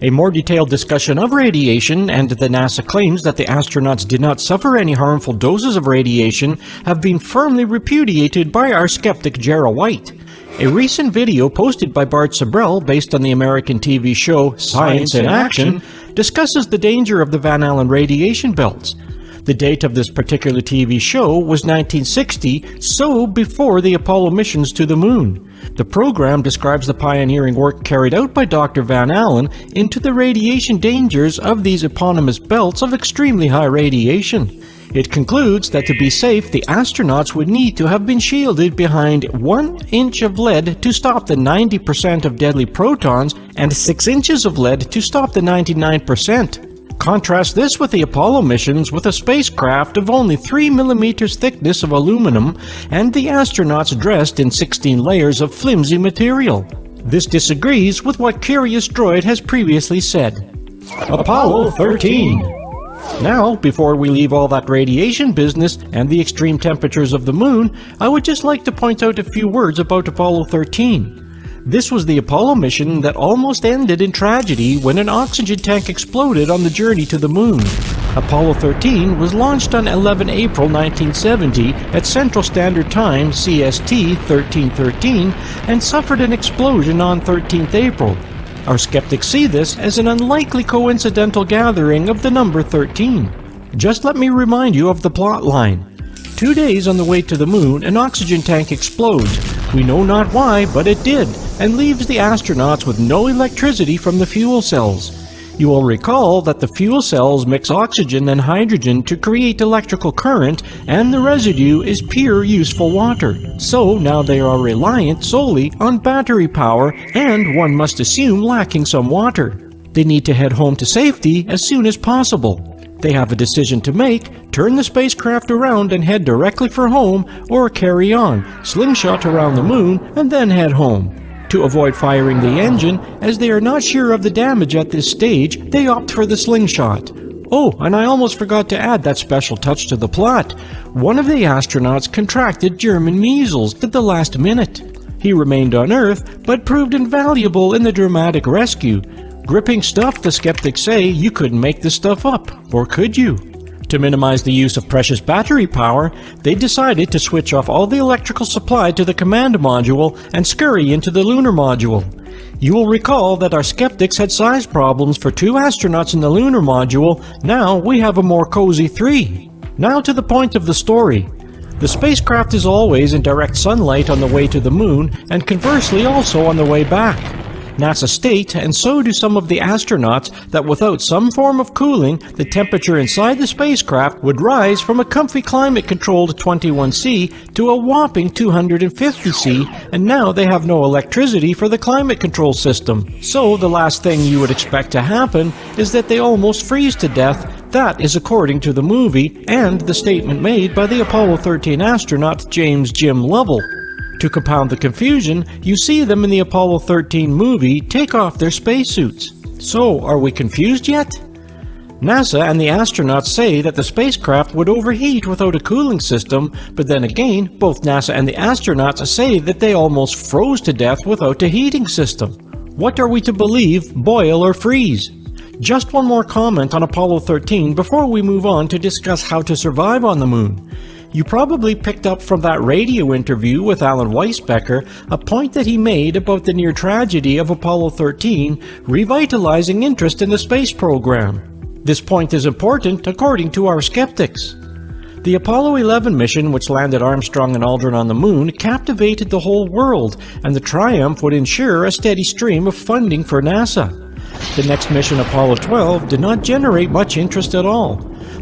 A more detailed discussion of radiation and the NASA claims that the astronauts did not suffer any harmful doses of radiation have been firmly repudiated by our skeptic Jera White. A recent video posted by Bart Sabrell based on the American TV show Science in Action discusses the danger of the Van Allen radiation belts. The date of this particular TV show was 1960, so before the Apollo missions to the moon. The program describes the pioneering work carried out by Dr. Van Allen into the radiation dangers of these eponymous belts of extremely high radiation. It concludes that to be safe, the astronauts would need to have been shielded behind 1 inch of lead to stop the 90% of deadly protons and 6 inches of lead to stop the 99%. Contrast this with the Apollo missions with a spacecraft of only 3 millimeters thickness of aluminum and the astronauts dressed in 16 layers of flimsy material. This disagrees with what Curious Droid has previously said. Apollo 13. Now, before we leave all that radiation business and the extreme temperatures of the moon, I would just like to point out a few words about Apollo 13. This was the Apollo mission that almost ended in tragedy when an oxygen tank exploded on the journey to the moon. Apollo 13 was launched on 11 April 1970 at Central Standard Time CST 1313 and suffered an explosion on 13th April. Our skeptics see this as an unlikely coincidental gathering of the number 13. Just let me remind you of the plot line. 2 days on the way to the moon, an oxygen tank explodes. We know not why, but it did, and leaves the astronauts with no electricity from the fuel cells. You will recall that the fuel cells mix oxygen and hydrogen to create electrical current, and the residue is pure useful water. So now they are reliant solely on battery power, and one must assume lacking some water. They need to head home to safety as soon as possible. They have a decision to make: turn the spacecraft around and head directly for home, or carry on, slingshot around the moon, and then head home. To avoid firing the engine, as they are not sure of the damage at this stage, they opt for the slingshot. Oh, and I almost forgot to add that special touch to the plot. One of the astronauts contracted German measles at the last minute. He remained on Earth, but proved invaluable in the dramatic rescue. Gripping stuff, the skeptics say. You couldn't make this stuff up, or could you? To minimize the use of precious battery power, they decided to switch off all the electrical supply to the command module and scurry into the lunar module. You will recall that our skeptics had size problems for 2 astronauts in the lunar module. Now we have a more cozy 3. Now to the point of the story. The spacecraft is always in direct sunlight on the way to the moon, and conversely also on the way back. NASA state, and so do some of the astronauts, that without some form of cooling, the temperature inside the spacecraft would rise from a comfy climate-controlled 21°C to a whopping 250°C, and now they have no electricity for the climate control system. So the last thing you would expect to happen is that they almost freeze to death. That is according to the movie and the statement made by the Apollo 13 astronaut James Jim Lovell. To compound the confusion, you see them in the Apollo 13 movie take off their spacesuits. So, are we confused yet? NASA and the astronauts say that the spacecraft would overheat without a cooling system, but then again, both NASA and the astronauts say that they almost froze to death without a heating system. What are we to believe, boil or freeze? Just one more comment on Apollo 13 before we move on to discuss how to survive on the moon. You probably picked up from that radio interview with Alan Weisbecker a point that he made about the near tragedy of Apollo 13 revitalizing interest in the space program. This point is important according to our skeptics. The Apollo 11 mission, which landed Armstrong and Aldrin on the moon, captivated the whole world, and the triumph would ensure a steady stream of funding for NASA. The next mission, Apollo 12, did not generate much interest at all.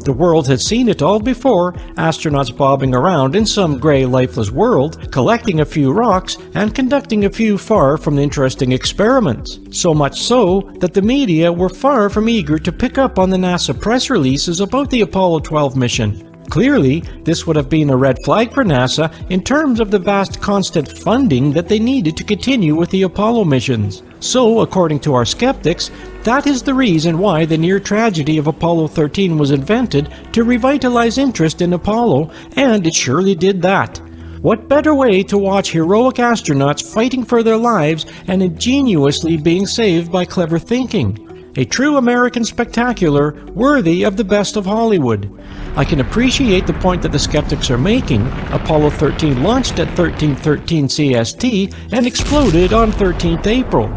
The world had seen it all before, astronauts bobbing around in some grey, lifeless world, collecting a few rocks, and conducting a few far from interesting experiments. So much so that the media were far from eager to pick up on the NASA press releases about the Apollo 12 mission. Clearly, this would have been a red flag for NASA in terms of the vast constant funding that they needed to continue with the Apollo missions. So, according to our skeptics, that is the reason why the near tragedy of Apollo 13 was invented, to revitalize interest in Apollo, and it surely did that. What better way to watch heroic astronauts fighting for their lives and ingeniously being saved by clever thinking? A true American spectacular worthy of the best of Hollywood. I can appreciate the point that the skeptics are making. Apollo 13 launched at 1313 CST and exploded on 13th April.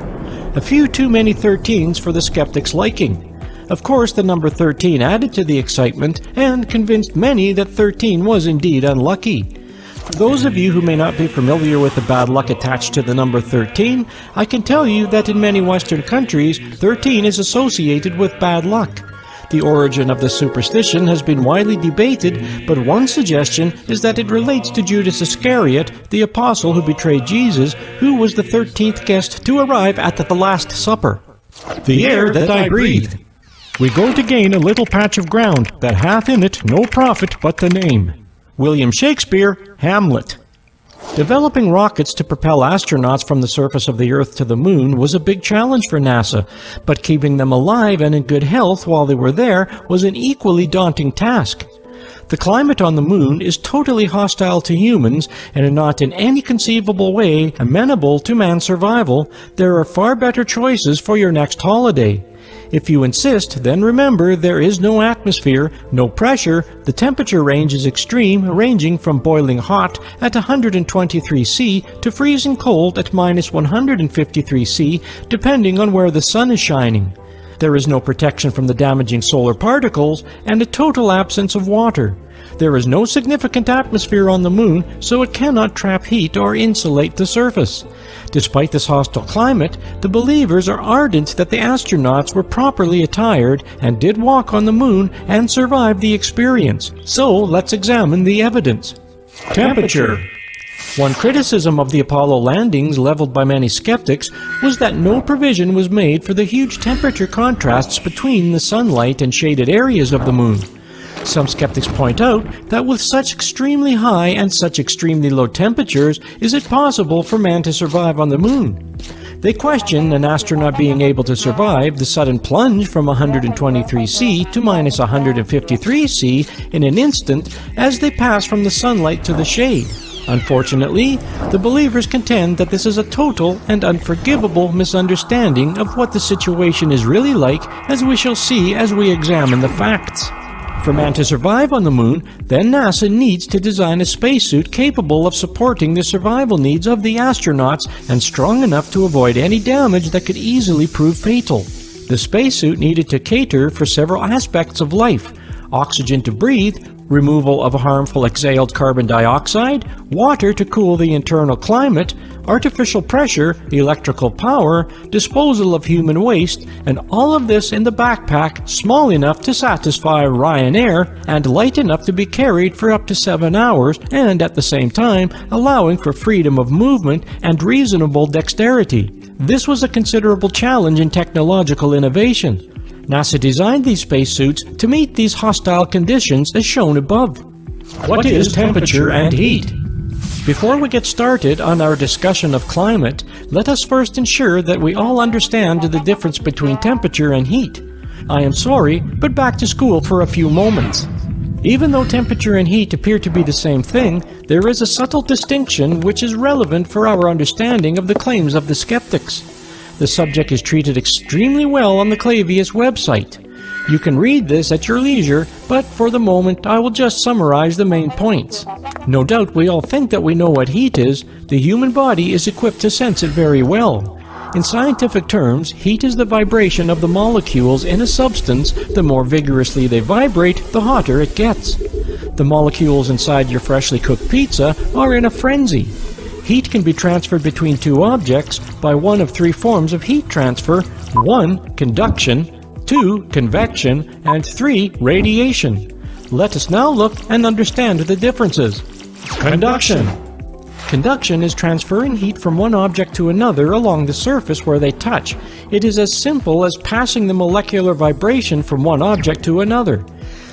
A few too many 13s for the skeptics' liking. Of course, the number 13 added to the excitement and convinced many that 13 was indeed unlucky. For those of you who may not be familiar with the bad luck attached to the number 13, I can tell you that in many Western countries, 13 is associated with bad luck. The origin of the superstition has been widely debated, but one suggestion is that it relates to Judas Iscariot, the apostle who betrayed Jesus, who was the 13th guest to arrive at the Last Supper. The air that I breathe. We go to gain a little patch of ground that hath in it no profit but the name. William Shakespeare, Hamlet. Developing rockets to propel astronauts from the surface of the Earth to the Moon was a big challenge for NASA, but keeping them alive and in good health while they were there was an equally daunting task. The climate on the Moon is totally hostile to humans and not in any conceivable way amenable to man's survival. There are far better choices for your next holiday. If you insist, then remember there is no atmosphere, no pressure, the temperature range is extreme, ranging from boiling hot at 123 C to freezing cold at minus 153 C, depending on where the sun is shining. There is no protection from the damaging solar particles and a total absence of water. There is no significant atmosphere on the Moon, so it cannot trap heat or insulate the surface. Despite this hostile climate, the believers are ardent that the astronauts were properly attired and did walk on the Moon and survive the experience. So let's examine the evidence. Temperature. One criticism of the Apollo landings leveled by many skeptics was that no provision was made for the huge temperature contrasts between the sunlight and shaded areas of the Moon. Some skeptics point out that with such extremely high and such extremely low temperatures, is it possible for man to survive on the Moon? They question an astronaut being able to survive the sudden plunge from 123 C to minus 153 C in an instant as they pass from the sunlight to the shade. Unfortunately, the believers contend that this is a total and unforgivable misunderstanding of what the situation is really like, as we shall see as we examine the facts. For man to survive on the Moon, then NASA needs to design a spacesuit capable of supporting the survival needs of the astronauts and strong enough to avoid any damage that could easily prove fatal. The spacesuit needed to cater for several aspects of life: oxygen to breathe, removal of harmful exhaled carbon dioxide, water to cool the internal climate, artificial pressure, electrical power, disposal of human waste, and all of this in the backpack small enough to satisfy Ryanair and light enough to be carried for up to 7 hours, and at the same time allowing for freedom of movement and reasonable dexterity. This was a considerable challenge in technological innovation. NASA designed these spacesuits to meet these hostile conditions as shown above. What is temperature and heat? Before we get started on our discussion of climate, let us first ensure that we all understand the difference between temperature and heat. I am sorry, but back to school for a few moments. Even though temperature and heat appear to be the same thing, there is a subtle distinction which is relevant for our understanding of the claims of the skeptics. The subject is treated extremely well on the Clavius website. You can read this at your leisure, but for the moment I will just summarize the main points. No doubt we all think that we know what heat is. The human body is equipped to sense it very well. In scientific terms, heat is the vibration of the molecules in a substance. The more vigorously they vibrate, the hotter it gets. The molecules inside your freshly cooked pizza are in a frenzy. Heat can be transferred between two objects by one of three forms of heat transfer: 1. Conduction, 2. Convection, and 3. Radiation. Let us now look and understand the differences. Conduction. Conduction is transferring heat from one object to another along the surface where they touch. It is as simple as passing the molecular vibration from one object to another.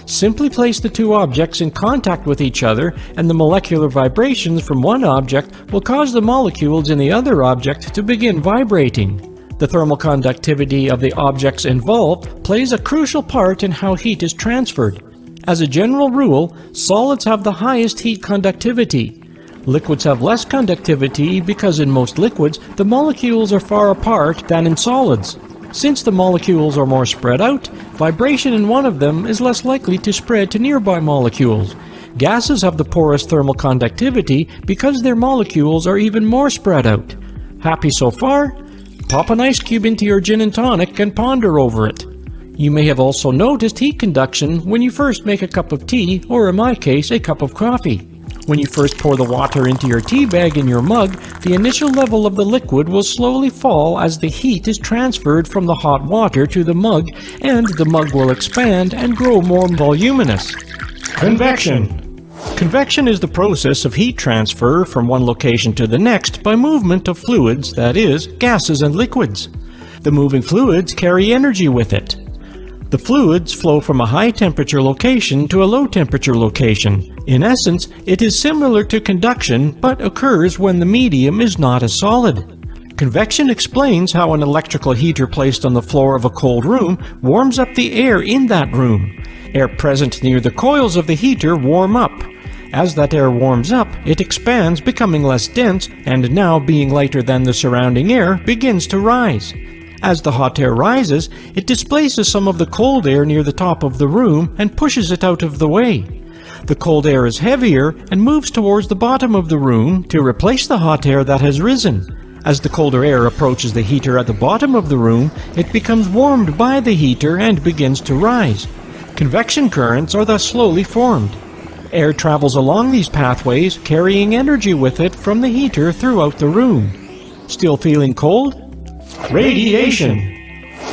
Simply place the two objects in contact with each other, and the molecular vibrations from one object will cause the molecules in the other object to begin vibrating. The thermal conductivity of the objects involved plays a crucial part in how heat is transferred. As a general rule, solids have the highest heat conductivity. Liquids have less conductivity because in most liquids, the molecules are far apart than in solids. Since the molecules are more spread out, vibration in one of them is less likely to spread to nearby molecules. Gases have the poorest thermal conductivity because their molecules are even more spread out. Happy so far? Pop an ice cube into your gin and tonic and ponder over it. You may have also noticed heat conduction when you first make a cup of tea, or in my case, a cup of coffee. When you first pour the water into your tea bag in your mug, the initial level of the liquid will slowly fall as the heat is transferred from the hot water to the mug, and the mug will expand and grow more voluminous. Convection. Convection is the process of heat transfer from one location to the next by movement of fluids, that is, gases and liquids. The moving fluids carry energy with it. The fluids flow from a high-temperature location to a low-temperature location. In essence, it is similar to conduction, but occurs when the medium is not a solid. Convection explains how an electrical heater placed on the floor of a cold room warms up the air in that room. Air present near the coils of the heater warm up. As that air warms up, it expands, becoming less dense, and now being lighter than the surrounding air, begins to rise. As the hot air rises, it displaces some of the cold air near the top of the room and pushes it out of the way. The cold air is heavier and moves towards the bottom of the room to replace the hot air that has risen. As the colder air approaches the heater at the bottom of the room, it becomes warmed by the heater and begins to rise. Convection currents are thus slowly formed. Air travels along these pathways, carrying energy with it from the heater throughout the room. Still feeling cold? Radiation.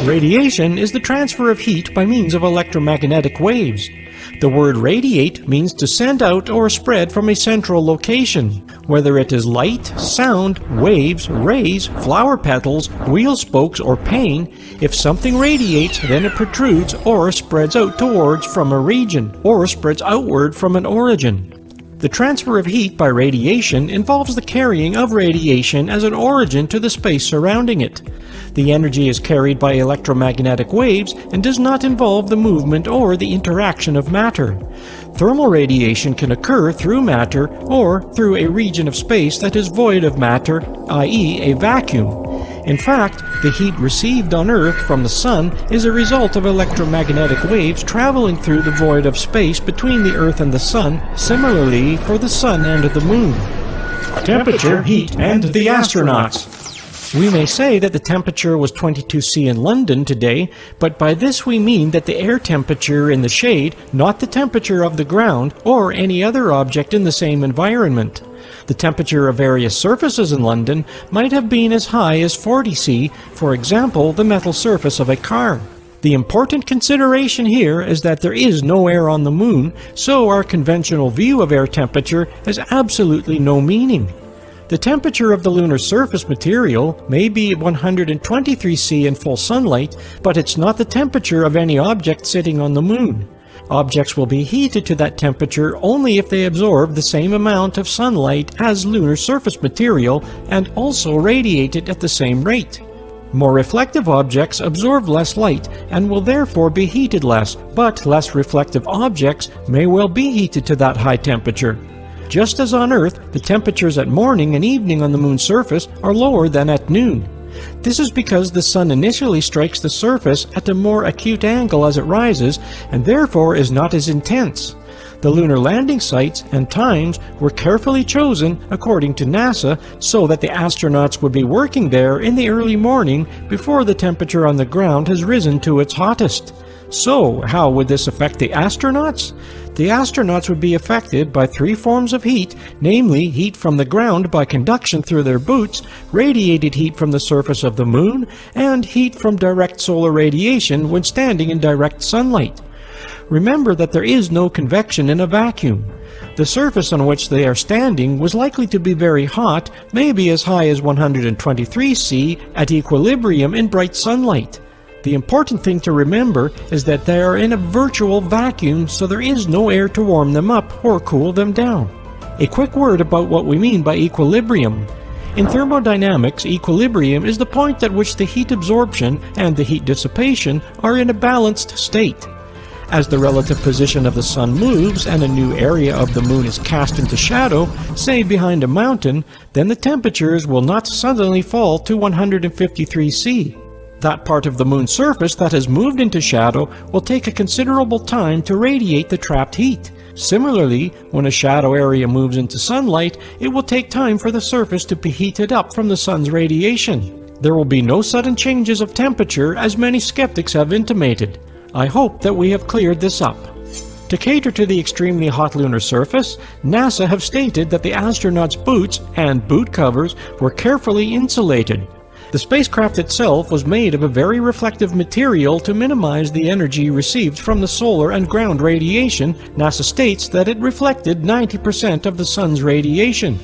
Radiation is the transfer of heat by means of electromagnetic waves. The word radiate means to send out or spread from a central location, whether it is light, sound, waves, rays, flower petals, wheel spokes, or pain. If something radiates, then it protrudes or spreads out towards from a region, or spreads outward from an origin. The transfer of heat by radiation involves the carrying of radiation as an origin to the space surrounding it. The energy is carried by electromagnetic waves and does not involve the movement or the interaction of matter. Thermal radiation can occur through matter or through a region of space that is void of matter, i.e. a vacuum. In fact, the heat received on Earth from the Sun is a result of electromagnetic waves traveling through the void of space between the Earth and the Sun, similarly for the Sun and the Moon. Temperature, heat, and the astronauts. We may say that the temperature was 22 C in London today, but by this we mean that the air temperature in the shade, not the temperature of the ground or any other object in the same environment. The temperature of various surfaces in London might have been as high as 40 C, for example, the metal surface of a car. The important consideration here is that there is no air on the Moon, so our conventional view of air temperature has absolutely no meaning. The temperature of the lunar surface material may be 123 C in full sunlight, but it's not the temperature of any object sitting on the Moon. Objects will be heated to that temperature only if they absorb the same amount of sunlight as lunar surface material and also radiate it at the same rate. More reflective objects absorb less light and will therefore be heated less, but less reflective objects may well be heated to that high temperature. Just as on Earth, the temperatures at morning and evening on the Moon's surface are lower than at noon. This is because the Sun initially strikes the surface at a more acute angle as it rises, and therefore is not as intense. The lunar landing sites and times were carefully chosen according to NASA so that the astronauts would be working there in the early morning before the temperature on the ground has risen to its hottest. So, how would this affect the astronauts? The astronauts would be affected by three forms of heat, namely heat from the ground by conduction through their boots, radiated heat from the surface of the Moon, and heat from direct solar radiation when standing in direct sunlight. Remember that there is no convection in a vacuum. The surface on which they are standing was likely to be very hot, maybe as high as 123 C at equilibrium in bright sunlight. The important thing to remember is that they are in a virtual vacuum, so there is no air to warm them up or cool them down. A quick word about what we mean by equilibrium. In thermodynamics, equilibrium is the point at which the heat absorption and the heat dissipation are in a balanced state. As the relative position of the Sun moves and a new area of the Moon is cast into shadow, say behind a mountain, then the temperatures will not suddenly fall to 153 C. That part of the moon's surface that has moved into shadow will take a considerable time to radiate the trapped heat. Similarly, when a shadow area moves into sunlight, it will take time for the surface to be heated up from the sun's radiation. There will be no sudden changes of temperature, as many skeptics have intimated. I hope that we have cleared this up. To cater to the extremely hot lunar surface, NASA have stated that the astronauts' boots and boot covers were carefully insulated. The spacecraft itself was made of a very reflective material to minimize the energy received from the solar and ground radiation. NASA states that it reflected 90% of the sun's radiation.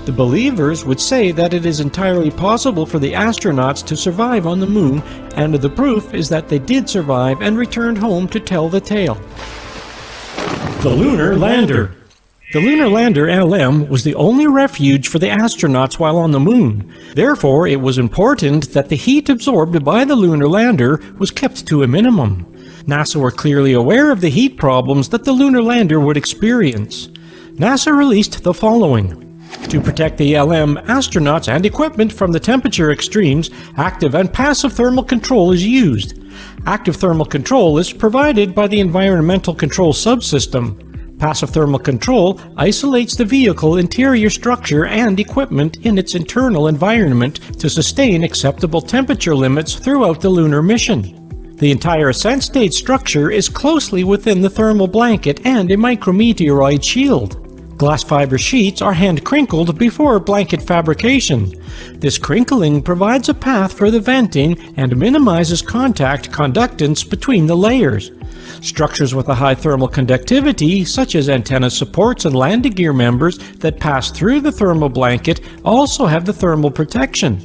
The believers would say that it is entirely possible for the astronauts to survive on the moon, and the proof is that they did survive and returned home to tell the tale. The Lunar Lander. The Lunar Lander LM was the only refuge for the astronauts while on the moon. Therefore, it was important that the heat absorbed by the Lunar Lander was kept to a minimum. NASA were clearly aware of the heat problems that the Lunar Lander would experience. NASA released the following. To protect the LM astronauts and equipment from the temperature extremes, active and passive thermal control is used. Active thermal control is provided by the Environmental Control Subsystem. Passive thermal control isolates the vehicle interior structure and equipment in its internal environment to sustain acceptable temperature limits throughout the lunar mission. The entire ascent stage structure is closely within the thermal blanket and a micrometeoroid shield. Glass fiber sheets are hand-crinkled before blanket fabrication. This crinkling provides a path for the venting and minimizes contact conductance between the layers. Structures with a high thermal conductivity, such as antenna supports and landing gear members that pass through the thermal blanket, also have the thermal protection.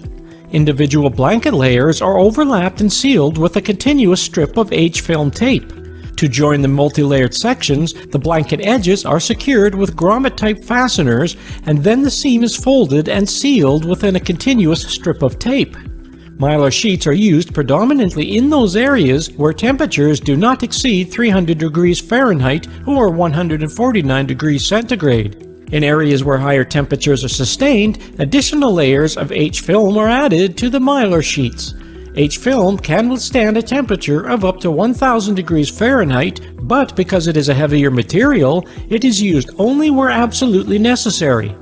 Individual blanket layers are overlapped and sealed with a continuous strip of H-film tape. To join the multi-layered sections, the blanket edges are secured with grommet-type fasteners, and then the seam is folded and sealed within a continuous strip of tape. Mylar sheets are used predominantly in those areas where temperatures do not exceed 300 degrees Fahrenheit or 149 degrees centigrade. In areas where higher temperatures are sustained, additional layers of H-film are added to the mylar sheets. H-film can withstand a temperature of up to 1000 degrees Fahrenheit, but because it is a heavier material, it is used only where absolutely necessary.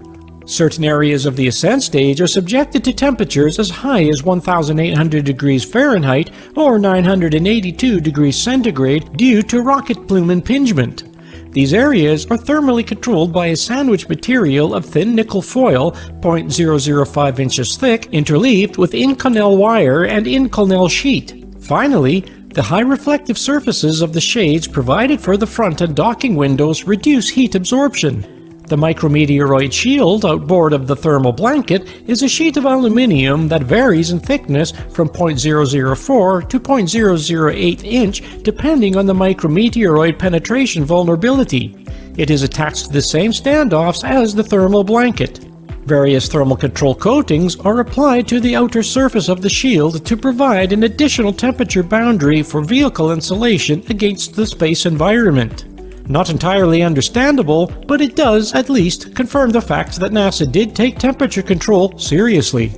Certain areas of the ascent stage are subjected to temperatures as high as 1800 degrees Fahrenheit or 982 degrees centigrade due to rocket plume impingement. These areas are thermally controlled by a sandwich material of thin nickel foil, 0.005 inches thick, interleaved with Inconel wire and Inconel sheet. Finally, the high reflective surfaces of the shades provided for the front and docking windows reduce heat absorption. The micrometeoroid shield outboard of the thermal blanket is a sheet of aluminium that varies in thickness from 0.004 to 0.008 inch depending on the micrometeoroid penetration vulnerability. It is attached to the same standoffs as the thermal blanket. Various thermal control coatings are applied to the outer surface of the shield to provide an additional temperature boundary for vehicle insulation against the space environment. Not entirely understandable, but it does at least confirm the fact that NASA did take temperature control seriously.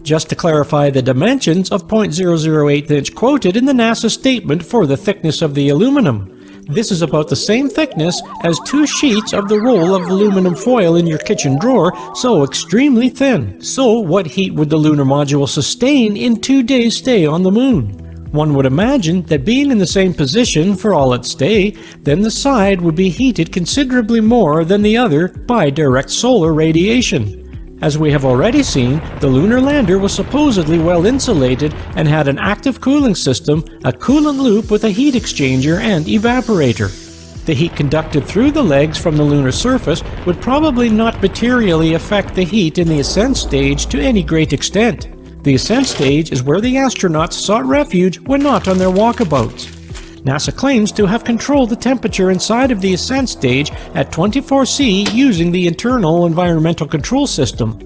Just to clarify the dimensions of 0.008 inch quoted in the NASA statement for the thickness of the aluminum. This is about the same thickness as 2 sheets of the roll of aluminum foil in your kitchen drawer, so extremely thin. So what heat would the lunar module sustain in 2 days' stay on the moon? One would imagine that being in the same position for all its stay, then the side would be heated considerably more than the other by direct solar radiation. As we have already seen, the lunar lander was supposedly well insulated and had an active cooling system, a coolant loop with a heat exchanger and evaporator. The heat conducted through the legs from the lunar surface would probably not materially affect the heat in the ascent stage to any great extent. The ascent stage is where the astronauts sought refuge when not on their walkabouts. NASA claims to have controlled the temperature inside of the ascent stage at 24°C using the internal environmental control system.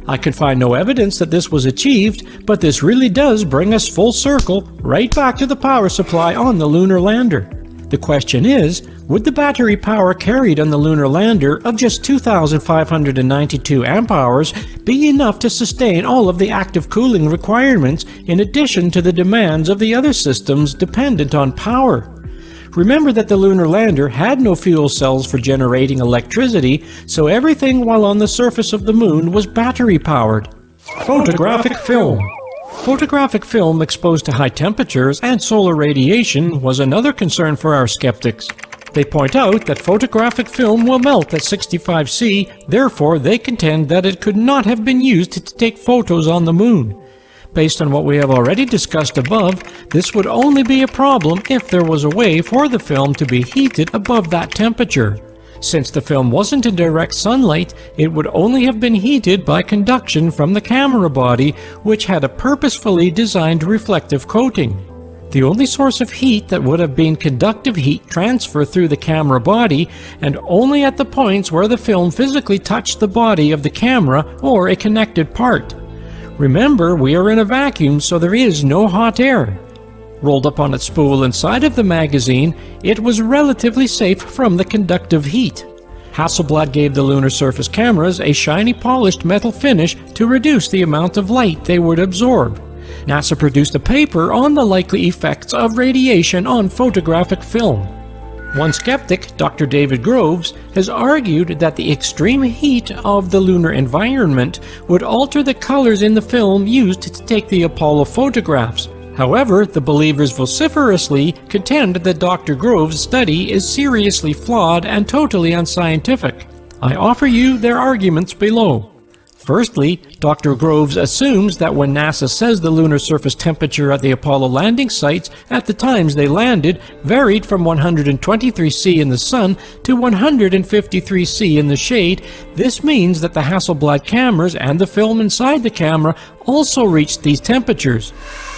I could find no evidence that this was achieved, but this really does bring us full circle right back to the power supply on the lunar lander. The question is, would the battery power carried on the lunar lander of just 2,592 amp-hours be enough to sustain all of the active cooling requirements in addition to the demands of the other systems dependent on power? Remember that the lunar lander had no fuel cells for generating electricity, so everything while on the surface of the moon was battery-powered. Photographic film. Photographic film exposed to high temperatures and solar radiation was another concern for our skeptics. They point out that photographic film will melt at 65°C, therefore they contend that it could not have been used to take photos on the moon. Based on what we have already discussed above, this would only be a problem if there was a way for the film to be heated above that temperature. Since the film wasn't in direct sunlight, it would only have been heated by conduction from the camera body, which had a purposefully designed reflective coating. The only source of heat that would have been conductive heat transfer through the camera body, and only at the points where the film physically touched the body of the camera or a connected part. Remember, we are in a vacuum, so there is no hot air. Rolled up on its spool inside of the magazine, it was relatively safe from the conductive heat. Hasselblad gave the lunar surface cameras a shiny polished metal finish to reduce the amount of light they would absorb. NASA produced a paper on the likely effects of radiation on photographic film. One skeptic, Dr. David Groves, has argued that the extreme heat of the lunar environment would alter the colors in the film used to take the Apollo photographs. However, the believers vociferously contend that Dr. Groves' study is seriously flawed and totally unscientific. I offer you their arguments below. Firstly, Dr. Groves assumes that when NASA says the lunar surface temperature at the Apollo landing sites at the times they landed varied from 123°C in the sun to 153°C in the shade, this means that the Hasselblad cameras and the film inside the camera also reached these temperatures.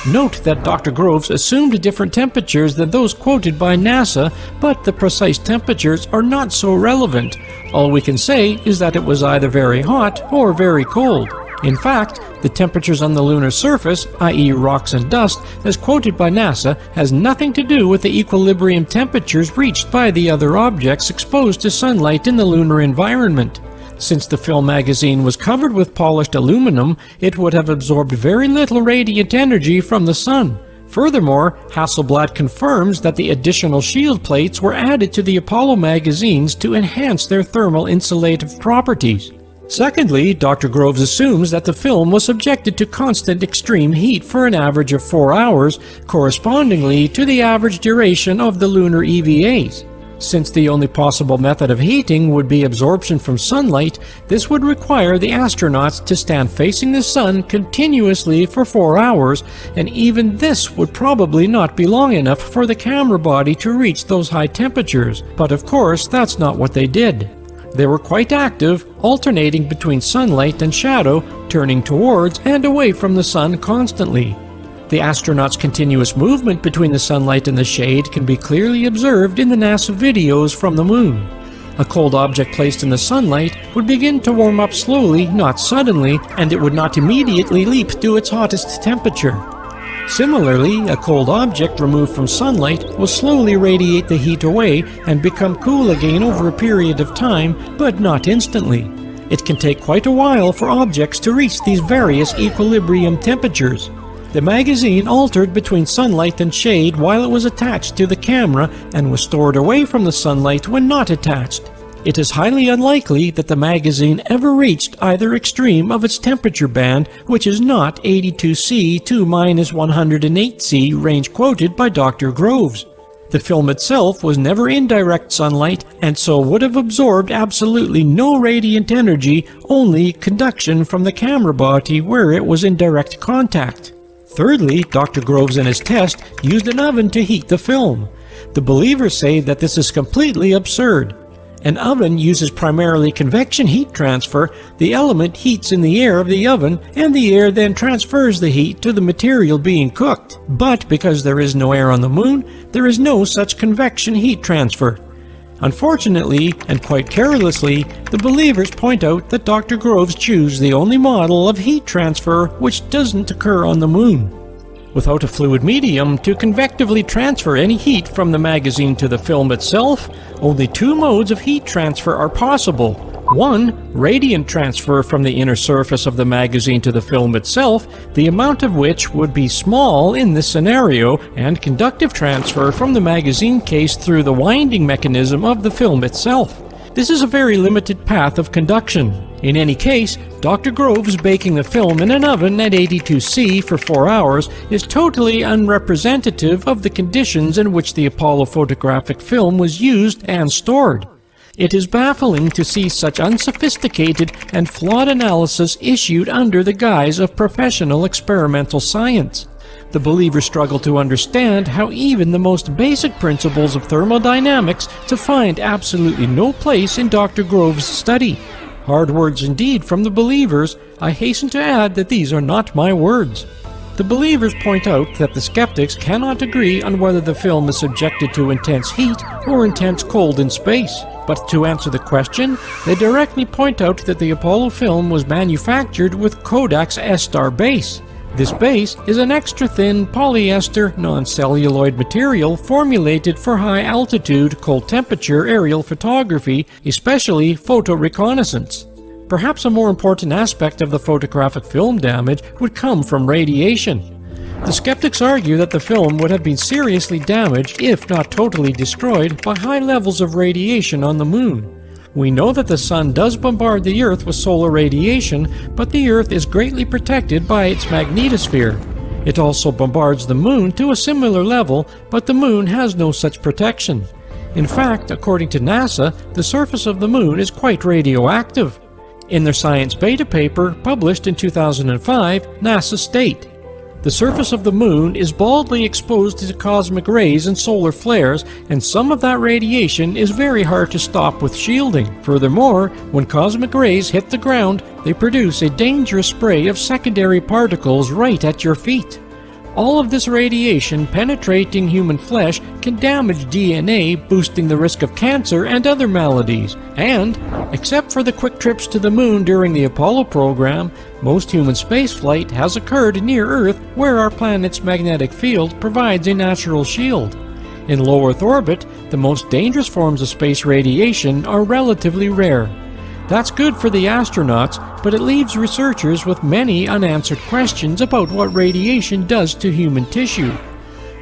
Note that Dr. Groves assumed different temperatures than those quoted by NASA, but the precise temperatures are not so relevant. All we can say is that it was either very hot or very cold. In fact, the temperatures on the lunar surface, i.e. rocks and dust, as quoted by NASA, has nothing to do with the equilibrium temperatures reached by the other objects exposed to sunlight in the lunar environment. Since the film magazine was covered with polished aluminum, it would have absorbed very little radiant energy from the sun. Furthermore, Hasselblad confirms that the additional shield plates were added to the Apollo magazines to enhance their thermal insulative properties. Secondly, Dr. Groves assumes that the film was subjected to constant extreme heat for an average of 4 hours, correspondingly to the average duration of the lunar EVAs. Since the only possible method of heating would be absorption from sunlight, this would require the astronauts to stand facing the sun continuously for 4 hours, and even this would probably not be long enough for the camera body to reach those high temperatures. But of course, that's not what they did. They were quite active, alternating between sunlight and shadow, turning towards and away from the sun constantly. The astronauts' continuous movement between the sunlight and the shade can be clearly observed in the NASA videos from the moon. A cold object placed in the sunlight would begin to warm up slowly, not suddenly, and it would not immediately leap to its hottest temperature. Similarly, a cold object removed from sunlight will slowly radiate the heat away and become cool again over a period of time, but not instantly. It can take quite a while for objects to reach these various equilibrium temperatures. The magazine altered between sunlight and shade while it was attached to the camera and was stored away from the sunlight when not attached. It is highly unlikely that the magazine ever reached either extreme of its temperature band, which is not 82°C to -108°C range quoted by Dr. Groves. The film itself was never in direct sunlight and so would have absorbed absolutely no radiant energy, only conduction from the camera body where it was in direct contact. Thirdly, Dr. Groves in his test used an oven to heat the film. The believers say that this is completely absurd. An oven uses primarily convection heat transfer. The element heats in the air of the oven, and the air then transfers the heat to the material being cooked. But because there is no air on the moon, there is no such convection heat transfer. Unfortunately, and quite carelessly, the believers point out that Dr. Groves chose the only model of heat transfer which doesn't occur on the moon. Without a fluid medium to convectively transfer any heat from the magazine to the film itself, only two modes of heat transfer are possible. One, radiant transfer from the inner surface of the magazine to the film itself, the amount of which would be small in this scenario, and conductive transfer from the magazine case through the winding mechanism of the film itself. This is a very limited path of conduction. In any case, Dr. Grove's baking the film in an oven at 82°C for 4 hours is totally unrepresentative of the conditions in which the Apollo photographic film was used and stored. It is baffling to see such unsophisticated and flawed analysis issued under the guise of professional experimental science. The believers struggle to understand how even the most basic principles of thermodynamics to find absolutely no place in Dr. Grove's study. Hard words indeed from the believers. I hasten to add that these are not my words. The believers point out that the skeptics cannot agree on whether the film is subjected to intense heat or intense cold in space. But to answer the question, they directly point out that the Apollo film was manufactured with Kodak's S-Star base. This base is an extra-thin polyester non-celluloid material formulated for high-altitude, cold-temperature aerial photography, especially photo reconnaissance. Perhaps a more important aspect of the photographic film damage would come from radiation. The skeptics argue that the film would have been seriously damaged, if not totally destroyed, by high levels of radiation on the moon. We know that the sun does bombard the Earth with solar radiation, but the Earth is greatly protected by its magnetosphere. It also bombards the moon to a similar level, but the moon has no such protection. In fact, according to NASA, the surface of the moon is quite radioactive. In their Science Beta paper, published in 2005, NASA state, "The surface of the moon is baldly exposed to cosmic rays and solar flares, and some of that radiation is very hard to stop with shielding. Furthermore, when cosmic rays hit the ground, they produce a dangerous spray of secondary particles right at your feet. All of this radiation penetrating human flesh can damage DNA, boosting the risk of cancer and other maladies. And, except for the quick trips to the moon during the Apollo program, most human spaceflight has occurred near Earth, where our planet's magnetic field provides a natural shield. In low Earth orbit, the most dangerous forms of space radiation are relatively rare. That's good for the astronauts, but it leaves researchers with many unanswered questions about what radiation does to human tissue.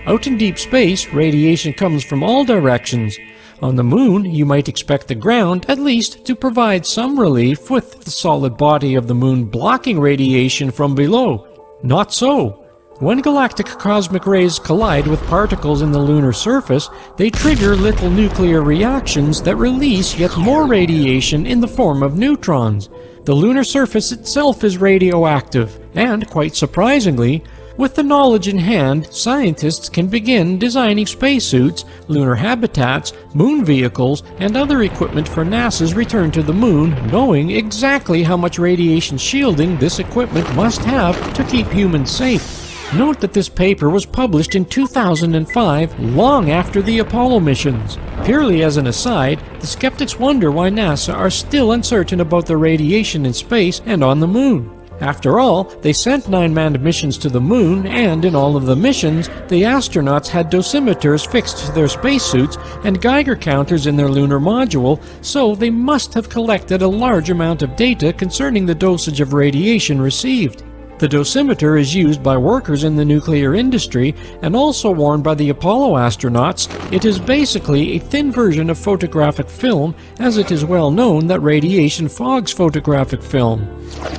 Out in deep space, radiation comes from all directions. On the moon, you might expect the ground, at least, to provide some relief, with the solid body of the moon blocking radiation from below. Not so. When galactic cosmic rays collide with particles in the lunar surface, they trigger little nuclear reactions that release yet more radiation in the form of neutrons. The lunar surface itself is radioactive, and quite surprisingly, with the knowledge in hand, scientists can begin designing spacesuits, lunar habitats, moon vehicles, and other equipment for NASA's return to the moon, knowing exactly how much radiation shielding this equipment must have to keep humans safe. Note that this paper was published in 2005, long after the Apollo missions. Purely as an aside, the skeptics wonder why NASA are still uncertain about the radiation in space and on the moon. After all, they sent 9 manned missions to the moon, and in all of the missions, the astronauts had dosimeters fixed to their spacesuits and Geiger counters in their lunar module, so they must have collected a large amount of data concerning the dosage of radiation received. The dosimeter is used by workers in the nuclear industry and also worn by the Apollo astronauts. It is basically a thin version of photographic film, as it is well known that radiation fogs photographic film.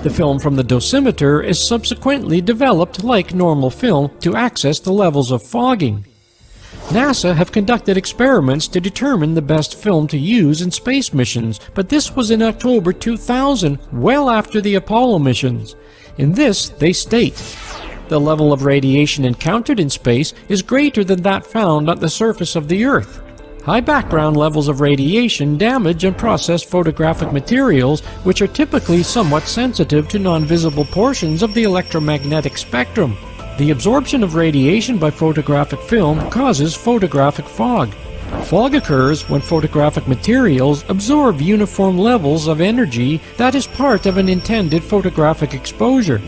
The film from the dosimeter is subsequently developed like normal film to access the levels of fogging. NASA have conducted experiments to determine the best film to use in space missions, but this was in October 2000, well after the Apollo missions. In this, they state, "The level of radiation encountered in space is greater than that found at the surface of the Earth. High background levels of radiation damage and process photographic materials, which are typically somewhat sensitive to non-visible portions of the electromagnetic spectrum. The absorption of radiation by photographic film causes photographic fog. Fog occurs when photographic materials absorb uniform levels of energy that is part of an intended photographic exposure.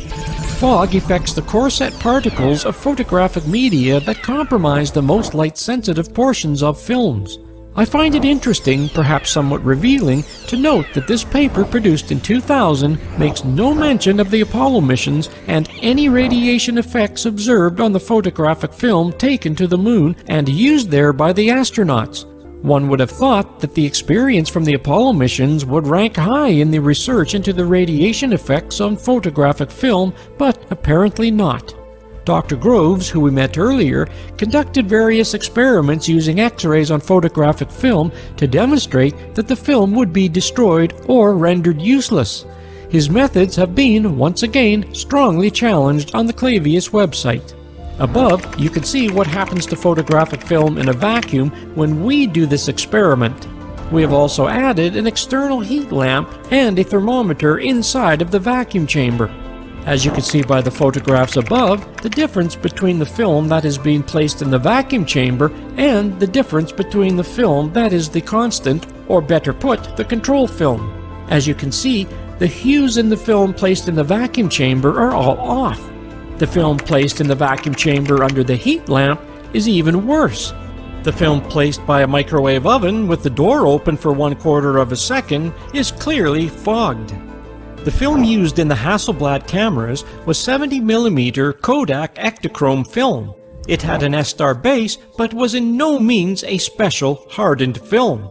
Fog affects the coarset particles of photographic media that compromise the most light-sensitive portions of films. I find it interesting, perhaps somewhat revealing, to note that this paper produced in 2000 makes no mention of the Apollo missions and any radiation effects observed on the photographic film taken to the moon and used there by the astronauts. One would have thought that the experience from the Apollo missions would rank high in the research into the radiation effects on photographic film, but apparently not. Dr. Groves, who we met earlier, conducted various experiments using X-rays on photographic film to demonstrate that the film would be destroyed or rendered useless. His methods have been, once again, strongly challenged on the Clavius website. Above, you can see what happens to photographic film in a vacuum when we do this experiment. We have also added an external heat lamp and a thermometer inside of the vacuum chamber. As you can see by the photographs above, the difference between the film that is being placed in the vacuum chamber and the difference between the film that is the constant, or better put, the control film. As you can see, the hues in the film placed in the vacuum chamber are all off. The film placed in the vacuum chamber under the heat lamp is even worse. The film placed by a microwave oven with the door open for 1/4 of a second is clearly fogged. The film used in the Hasselblad cameras was 70mm Kodak Ektachrome film. It had an S-star base, but was in no means a special hardened film.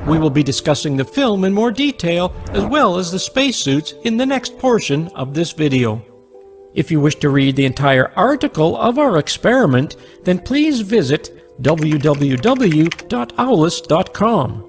We will be discussing the film in more detail, as well as the spacesuits, in the next portion of this video. If you wish to read the entire article of our experiment, then please visit www.owlus.com.